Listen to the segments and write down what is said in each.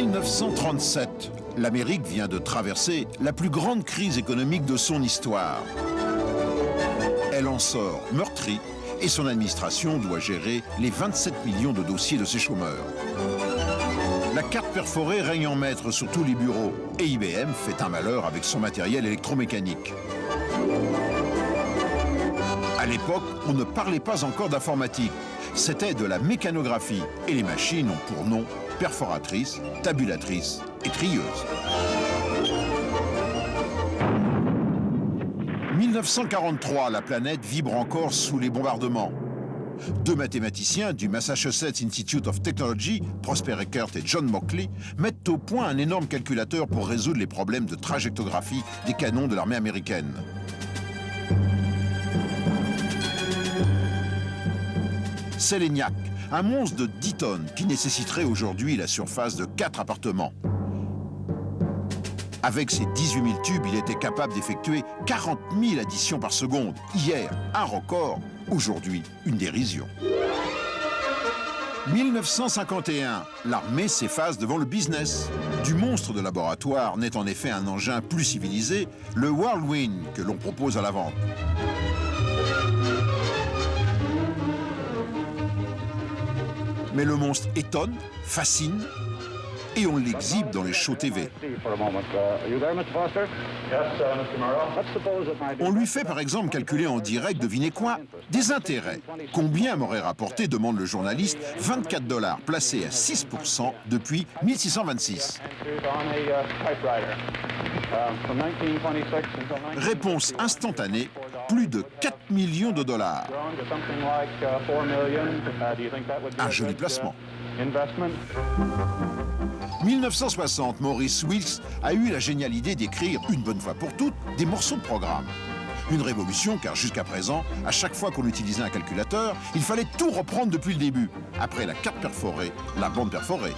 1937, l'Amérique vient de traverser la plus grande crise économique de son histoire. Elle en sort meurtrie et son administration doit gérer les 27 millions de dossiers de ses chômeurs. La carte perforée règne en maître sur tous les bureaux et IBM fait un malheur avec son matériel électromécanique. À l'époque, on ne parlait pas encore d'informatique, c'était de la mécanographie et les machines ont pour nom perforatrice, tabulatrice et trieuse. 1943, la planète vibre encore sous les bombardements. Deux mathématiciens du Massachusetts Institute of Technology, Prosper Eckert et John Mauchly, mettent au point un énorme calculateur pour résoudre les problèmes de trajectographie des canons de l'armée américaine. C'est l'ENIAC, un monstre de 10 tonnes qui nécessiterait aujourd'hui la surface de 4 appartements. Avec ses 18 000 tubes, il était capable d'effectuer 40 000 additions par seconde. Hier, un record, aujourd'hui, une dérision. 1951, l'armée s'efface devant le business. Du monstre de laboratoire naît en effet un engin plus civilisé, le Whirlwind, que l'on propose à la vente. Mais le monstre étonne, fascine, et on l'exhibe dans les shows TV. On lui fait par exemple calculer en direct, devinez quoi, des intérêts. Combien m'aurait rapporté, demande le journaliste, 24 $, placés à 6% depuis 1626. Réponse instantanée, plus de 4 millions de dollars. Un joli placement. 1960, Maurice Wilks a eu la géniale idée d'écrire, une bonne fois pour toutes, des morceaux de programme. Une révolution, car jusqu'à présent, à chaque fois qu'on utilisait un calculateur, il fallait tout reprendre depuis le début. Après la carte perforée, la bande perforée.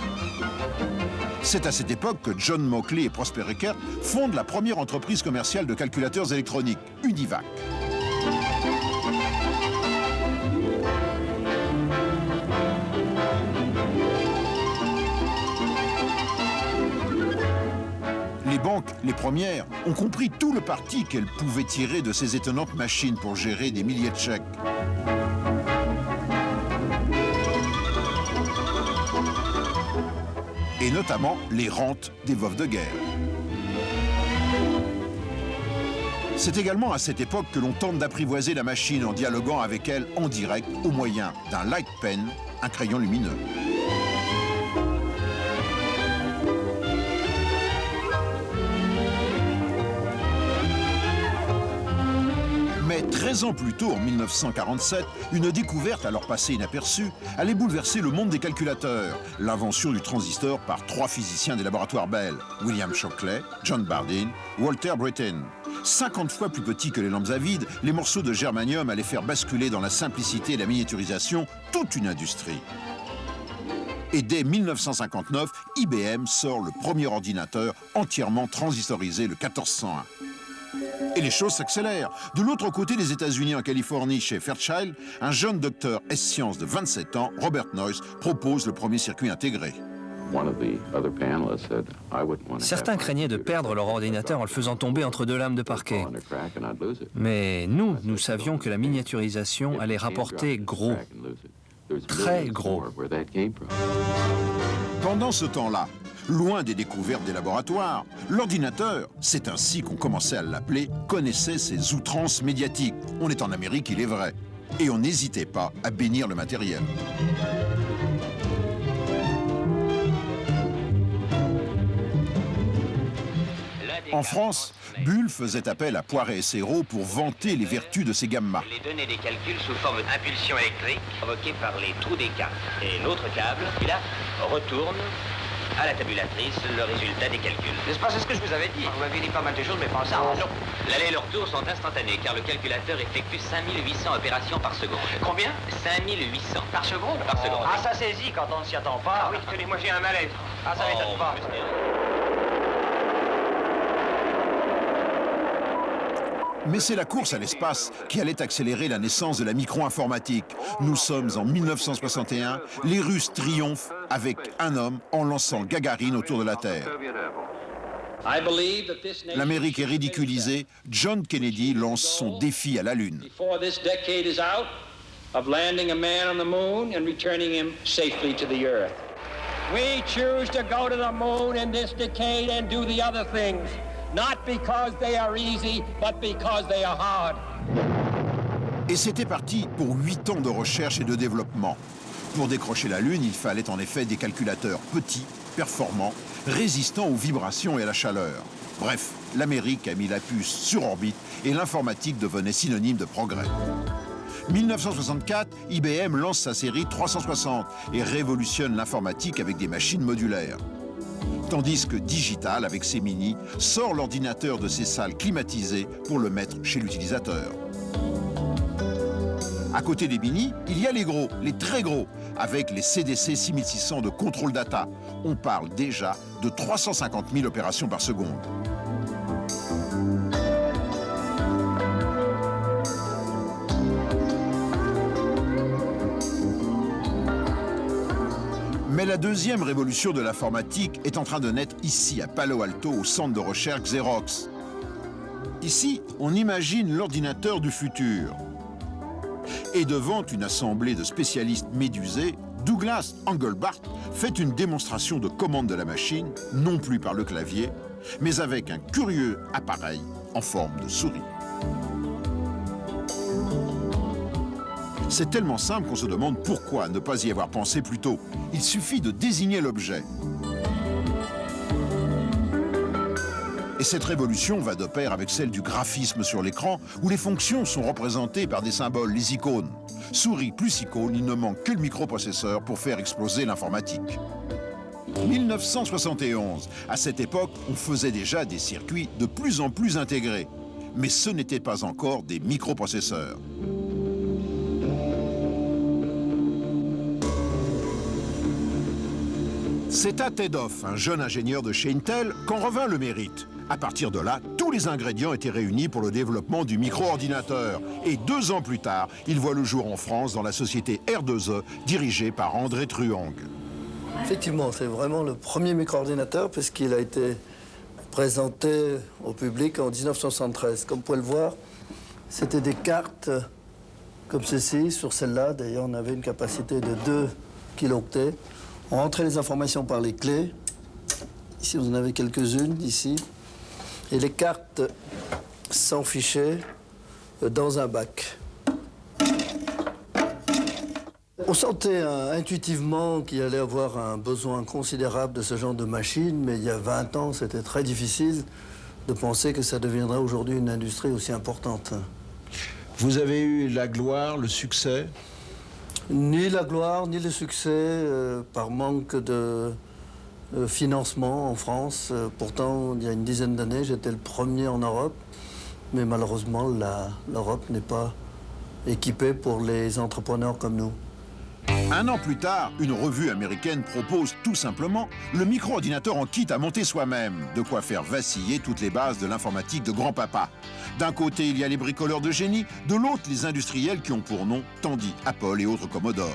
C'est à cette époque que John Mauchly et Prosper Eckert fondent la première entreprise commerciale de calculateurs électroniques, Univac. Les banques, les premières, ont compris tout le parti qu'elles pouvaient tirer de ces étonnantes machines pour gérer des milliers de chèques. Et notamment les rentes des veuves de guerre. C'est également à cette époque que l'on tente d'apprivoiser la machine en dialoguant avec elle en direct au moyen d'un light pen, un crayon lumineux. Mais 13 ans plus tôt, en 1947, une découverte alors passée inaperçue allait bouleverser le monde des calculateurs. L'invention du transistor par 3 physiciens des laboratoires Bell, William Shockley, John Bardeen, Walter Brittain. 50 fois plus petits que les lampes à vide, les morceaux de germanium allaient faire basculer dans la simplicité et la miniaturisation toute une industrie. Et dès 1959, IBM sort le premier ordinateur entièrement transistorisé, le 1401. Et les choses s'accélèrent. De l'autre côté des États-Unis, en Californie, chez Fairchild, un jeune docteur S-Sciences de 27 ans, Robert Noyce, propose le premier circuit intégré. Certains craignaient de perdre leur ordinateur en le faisant tomber entre 2 lames de parquet. Mais nous savions que la miniaturisation allait rapporter gros, très gros. Pendant ce temps-là, loin des découvertes des laboratoires, l'ordinateur, c'est ainsi qu'on commençait à l'appeler, connaissait ses outrances médiatiques. On est en Amérique, il est vrai. Et on n'hésitait pas à bénir le matériel. En France, Bull faisait appel à Poiret et Serrault pour vanter les vertus de ces gammas. Les données des calculs sous forme d'impulsion électrique provoquée par les trous des câbles. Et l'autre câble, qui là, retourne à la tabulatrice le résultat des calculs. N'est-ce pas, c'est ce que je vous avais dit? Vous m'avez dit pas mal de choses, mais pas ça. Non. L'aller et le retour sont instantanés, car le calculateur effectue 5800 opérations par seconde. Combien? 5800. Par seconde? Par seconde. Ah, ça saisit quand on ne s'y attend pas. Ah oui, tenez, moi j'ai un mal-être. Ah, ça m'étonne pas. Mais c'est la course à l'espace qui allait accélérer la naissance de la micro-informatique. Nous sommes en 1961, les Russes triomphent avec un homme en lançant Gagarine autour de la Terre. L'Amérique est ridiculisée, John Kennedy lance son défi à la Lune. We choose to go to the moon in this decade and do the other things, not because they are easy, but because they are hard. Et c'était parti pour 8 ans de recherche et de développement. Pour décrocher la Lune, il fallait en effet des calculateurs petits, performants, résistants aux vibrations et à la chaleur. Bref, l'Amérique a mis la puce sur orbite et l'informatique devenait synonyme de progrès. 1964, IBM lance sa série 360 et révolutionne l'informatique avec des machines modulaires. Tandis que Digital, avec ses mini, sort l'ordinateur de ses salles climatisées pour le mettre chez l'utilisateur. À côté des mini, il y a les gros, les très gros, avec les CDC 6600 de contrôle data. On parle déjà de 350 000 opérations par seconde. Mais la deuxième révolution de l'informatique est en train de naître ici, à Palo Alto, au centre de recherche Xerox. Ici, on imagine l'ordinateur du futur. Et devant une assemblée de spécialistes médusés, Douglas Engelbart fait une démonstration de commande de la machine, non plus par le clavier, mais avec un curieux appareil en forme de souris. C'est tellement simple qu'on se demande pourquoi ne pas y avoir pensé plus tôt. Il suffit de désigner l'objet. Et cette révolution va de pair avec celle du graphisme sur l'écran, où les fonctions sont représentées par des symboles, les icônes. Souris plus icône, il ne manque que le microprocesseur pour faire exploser l'informatique. 1971. À cette époque, on faisait déjà des circuits de plus en plus intégrés. Mais ce n'étaient pas encore des microprocesseurs. C'est à Tedoff, un jeune ingénieur de chez Intel, qu'en revint le mérite. À partir de là, tous les ingrédients étaient réunis pour le développement du micro-ordinateur. Et 2 ans plus tard, il voit le jour en France dans la société R2E, dirigée par André Truong. Effectivement, c'est vraiment le premier micro-ordinateur puisqu'il a été présenté au public en 1973. Comme vous pouvez le voir, c'était des cartes comme ceci. Sur celle-là, d'ailleurs, on avait une capacité de 2 kilooctets. On rentrait les informations par les clés. Ici, vous en avez quelques-unes, ici. Et les cartes s'enfichaient dans un bac. On sentait intuitivement qu'il allait avoir un besoin considérable de ce genre de machine, mais il y a 20 ans, c'était très difficile de penser que ça deviendrait aujourd'hui une industrie aussi importante. Vous avez eu la gloire, le succès ? Ni la gloire, ni le succès, par manque de financement en France. Pourtant, il y a une dizaine d'années, j'étais le premier en Europe. Mais malheureusement, l'Europe n'est pas équipée pour les entrepreneurs comme nous. 1 an plus tard, une revue américaine propose tout simplement le micro-ordinateur en kit à monter soi-même, de quoi faire vaciller toutes les bases de l'informatique de grand-papa. D'un côté, il y a les bricoleurs de génie, de l'autre, les industriels qui ont pour nom Tandy, Apple et autres Commodore.